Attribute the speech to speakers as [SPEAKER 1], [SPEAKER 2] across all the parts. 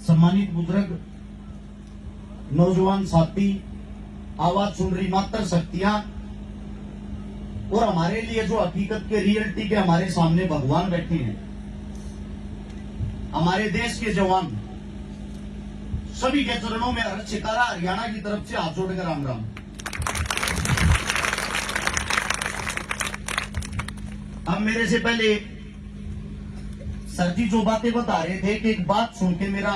[SPEAKER 1] सम्मानित बुजुर्ग, नौजवान साथी, आवाज सुन रही मात्र शक्तियां और हमारे लिए जो हकीकत के रियलिटी के हमारे सामने भगवान बैठे हैं, हमारे देश के जवान, सभी के चरणों में हर शिकारा हरियाणा की तरफ से हाथ जोड़कर राम राम। अब मेरे से पहले सर जी जो बातें बता रहे थे कि एक बात सुन के मेरा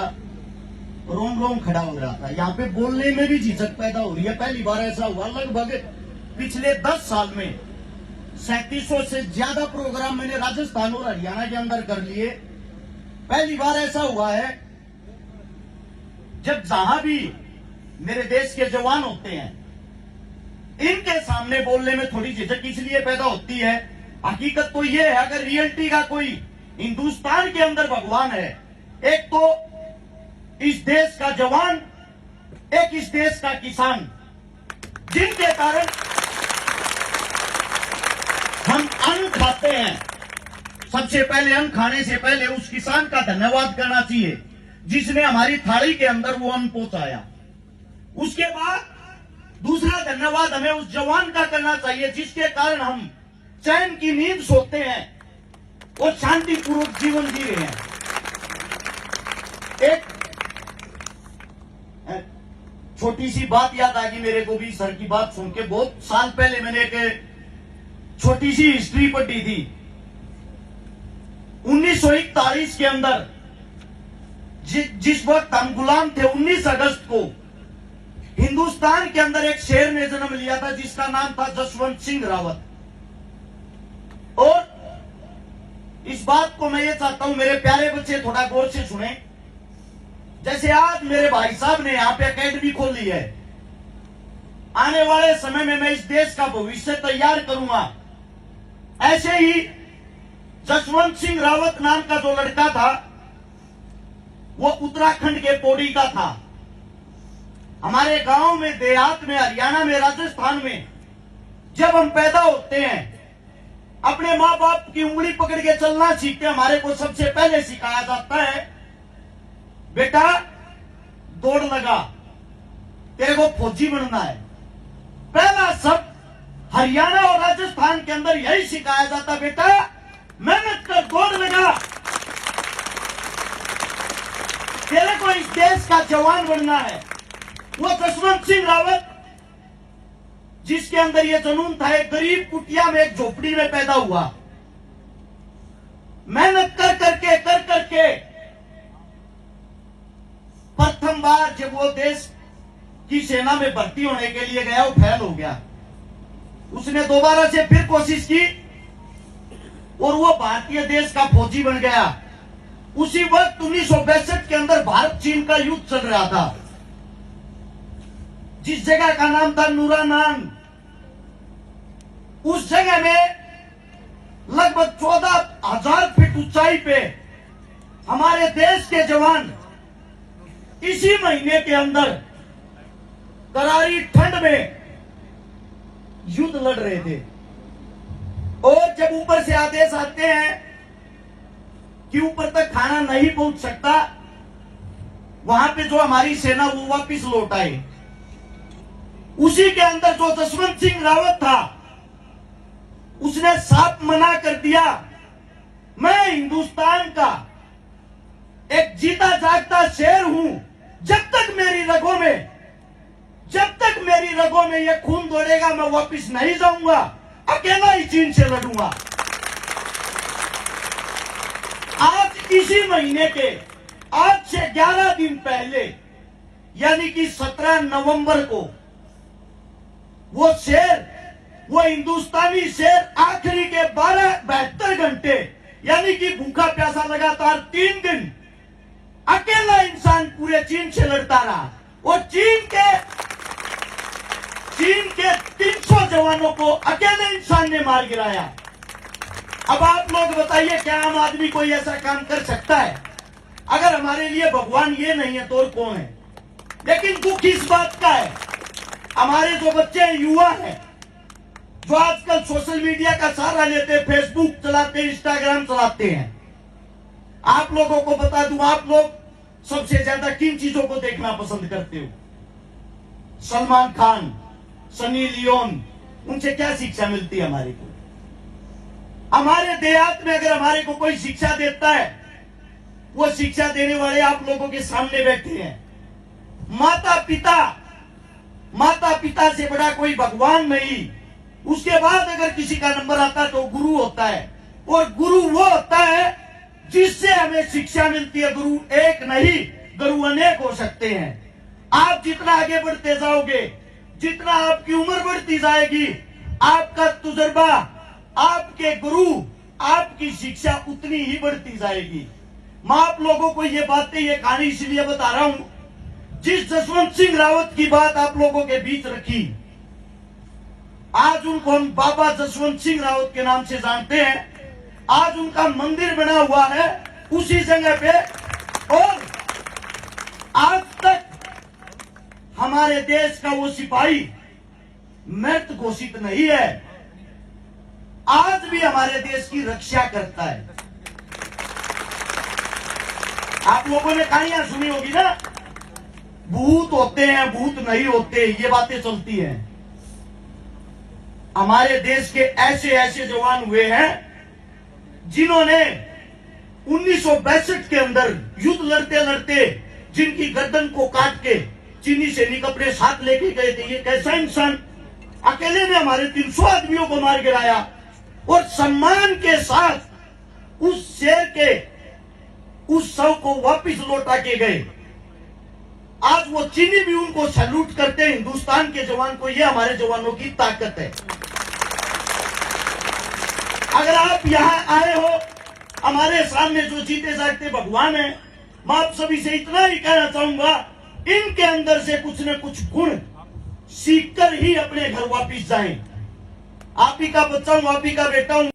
[SPEAKER 1] रोम रोम खड़ा हो रहा था। यहाँ पे बोलने में भी झिझक पैदा हो रही है। पहली बार ऐसा हुआ, लगभग पिछले 10 साल में 3700 से ज्यादा प्रोग्राम मैंने राजस्थान और हरियाणा के अंदर कर लिए। पहली बार ऐसा हुआ है जब जहां भी मेरे देश के जवान होते हैं, इनके सामने बोलने में थोड़ी झिझक इसलिए पैदा होती है। हकीकत तो ये है, अगर रियलिटी का कोई हिंदुस्तान के अंदर भगवान है, एक तो इस देश का जवान, एक इस देश का किसान, जिनके कारण हम अन्न खाते हैं। सबसे पहले अन्न खाने से पहले उस किसान का धन्यवाद करना चाहिए जिसने हमारी थाली के अंदर वो अन्न पहुंचाया। उसके बाद दूसरा धन्यवाद हमें उस जवान का करना चाहिए जिसके कारण हम चैन की नींद सोते हैं और शांतिपूर्वक जीवन जी रहे हैं। एक छोटी सी बात याद आ गई मेरे को भी सर की बात सुन के। बहुत साल पहले मैंने एक छोटी सी हिस्ट्री पढ़ी थी। 1941 के अंदर जिस वक्त हम गुलाम थे, 19 अगस्त को हिंदुस्तान के अंदर एक शेर ने जन्म लिया था जिसका नाम था जसवंत सिंह रावत। और इस बात को मैं ये चाहता हूं मेरे प्यारे बच्चे थोड़ा गौर से सुने। जैसे आज मेरे भाई साहब ने यहां पे एकेडमी खोली है, आने वाले समय में मैं इस देश का भविष्य तैयार करूंगा। ऐसे ही जसवंत सिंह रावत नाम का जो लड़का था, वो उत्तराखंड के पौड़ी का था। हमारे गांव में, देहात में, हरियाणा में, राजस्थान में जब हम पैदा होते हैं, अपने माँ बाप की उंगली पकड़ के चलना सीखते, हमारे को सबसे पहले सिखाया जाता है, बेटा दौड़ लगा, तेरे को फौजी बनना है। पहला शब्द हरियाणा और राजस्थान के अंदर यही सिखाया जाता, बेटा मेहनत कर, दौड़ लगा, तेरे को इस देश का जवान बनना है। वो जसवंत सिंह रावत जिसके अंदर ये जुनून था, एक गरीब कुटिया में, एक झोपड़ी में पैदा हुआ। मेहनत कर करके प्रथम बार जब वो देश की सेना में भर्ती होने के लिए गया, वो फेल हो गया। उसने दोबारा से फिर कोशिश की और वो भारतीय देश का फौजी बन गया। उसी वक्त 1962 के अंदर भारत चीन का युद्ध चल रहा था। जिस जगह का नाम था नूरानांग, उस जगह में लगभग 14,000 फीट ऊंचाई पे हमारे देश के जवान इसी महीने के अंदर करारी ठंड में युद्ध लड़ रहे थे। और जब ऊपर से आदेश आते हैं कि ऊपर तक खाना नहीं पहुंच सकता, वहां पे जो हमारी सेना वो वापिस लौट आए। उसी के अंदर जो जसवंत सिंह रावत था, उसने साफ मना कर दिया, मैं हिंदुस्तान का एक जीता जागता शेर हूं। जब तक मेरी रगों में ये खून दौड़ेगा, मैं वापिस नहीं जाऊंगा, अकेला ही चीन से लड़ूंगा। आज इसी महीने के, आज से 11 दिन पहले, यानी कि 17 नवंबर को, वो शेर, वो हिंदुस्तानी शेर आखिरी के 72 घंटे, यानी कि भूखा प्यासा लगातार 3 दिन अकेला इंसान पूरे चीन से लड़ता रहा और चीन के 300 जवानों को अकेले इंसान ने मार गिराया। अब आप लोग बताइए, क्या आम आदमी कोई ऐसा काम कर सकता है? अगर हमारे लिए भगवान ये नहीं है तो और कौन है? लेकिन दुख इस बात का है, हमारे जो बच्चे हैं, युवा हैं, जो आजकल सोशल मीडिया का सहारा लेते हैं, फेसबुक चलाते हैं, इंस्टाग्राम चलाते हैं। आप लोगों को बता दूं, आप लोग सबसे ज्यादा किन चीजों को देखना पसंद करते हो? सलमान खान, सनी लियोन, उनसे क्या शिक्षा मिलती है हमारे को? हमारे देहात में अगर हमारे को कोई शिक्षा देता है, वो शिक्षा देने वाले आप लोगों के सामने बैठे हैं। माता पिता से बड़ा कोई भगवान नहीं। उसके बाद अगर किसी का नंबर आता है तो गुरु होता है, और गुरु वो होता है जिससे हमें शिक्षा मिलती है। गुरु एक नहीं, गुरु अनेक हो सकते हैं। आप जितना आगे बढ़ते जाओगे, जितना आपकी उम्र बढ़ती जाएगी, आपका तजुर्बा, आपके गुरु, आपकी शिक्षा उतनी ही बढ़ती जाएगी। मैं आप लोगों को ये बातें, ये कहानी इसलिए बता रहा हूं, जिस जसवंत सिंह रावत की बात आप लोगों के बीच रखी, आज उनको हम बाबा जसवंत सिंह रावत के नाम से जानते हैं। आज उनका मंदिर बना हुआ है उसी जगह पे, और आज तक हमारे देश का वो सिपाही मृत घोषित नहीं है, आज भी हमारे देश की रक्षा करता है। आप लोगों ने कहानियां सुनी होगी ना, भूत होते हैं, भूत नहीं होते, ये बातें चलती हैं। हमारे देश के ऐसे ऐसे जवान हुए हैं जिन्होंने 1962 के अंदर युद्ध लड़ते लड़ते जिनकी गर्दन को काट के चीनी सैनिक अपने साथ लेके गए थे। ये कैसा इंसान, अकेले ने हमारे 300 आदमियों को मार गिराया और सम्मान के साथ उस शेर के उस शव को वापिस लौटा के गए। आज वो चीनी भी उनको सैल्यूट करते हैं, हिंदुस्तान के जवान को। ये हमारे जवानों की ताकत है। अगर आप यहां आए हो, हमारे सामने जो जीते जागते भगवान है, मैं आप सभी से इतना ही कहना चाहूंगा, इनके अंदर से कुछ न कुछ गुण सीखकर ही अपने घर वापिस जाएं। आप ही का बच्चा हूं, आप ही का बेटा हूं।